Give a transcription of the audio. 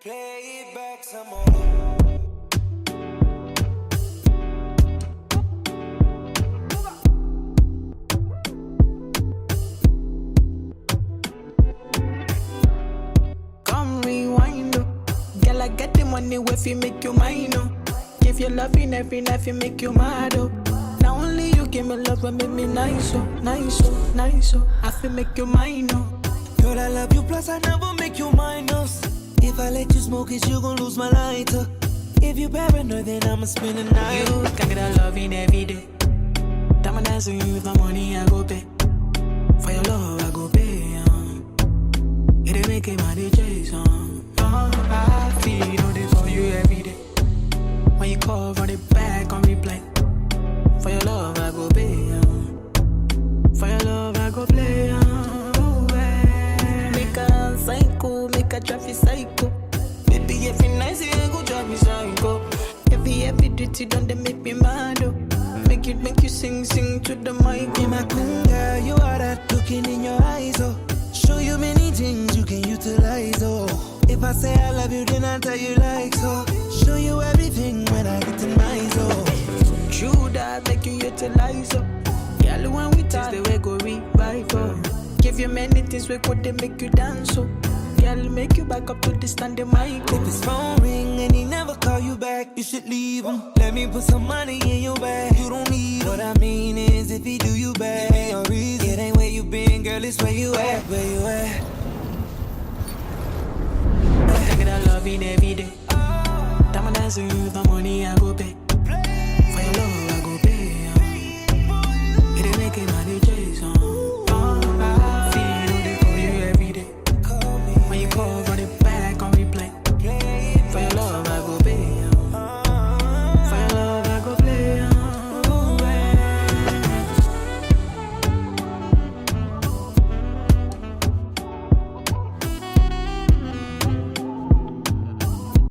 Play it back some more. Come rewind, oh. Girl, I get the money if you make you mine, oh. Give you loving every night, you make you mad, oh. Now only you give me love and make me nice, oh, nice, oh, nice, oh. I feel make you mine, oh. Girl, I love you, plus I never make you minus. If I let you smoke it, you gon' lose my lighter. If you paranoid, then I'ma spend the night. You can get that loving every day. Diamond dancing you with my money, I go pay. For your love, I go pay, it ain't making my DJs, I feel all this for you every day. When you call, run it back on replay. For your love, I go pay, for your love, I go play, Make a psycho, make a traffic psycho. Baby, every night you go drive me psycho. Every duty done, they make me mad, oh. Make you sing to the mic. Be my queen, girl, you are that looking in your eyes, oh. Show you many things you can utilize, oh. If I say I love you, then I tell you like so. Show you everything when I get to my zone. True that make you utilize, oh. Girl, when we taste the way go revive, oh. Give you many things we could they make you dance, oh. Girl, make you back up to the standing mic, oh. If his phone ring and he never call you back, you should leave him. Let me put some money in your bag. You don't need him. What I mean is, if he do you bad, ain't no reason. It ain't where you been, girl, it's where you at. Where you at? Take that loving every day. Diamond dancing you with my money, I go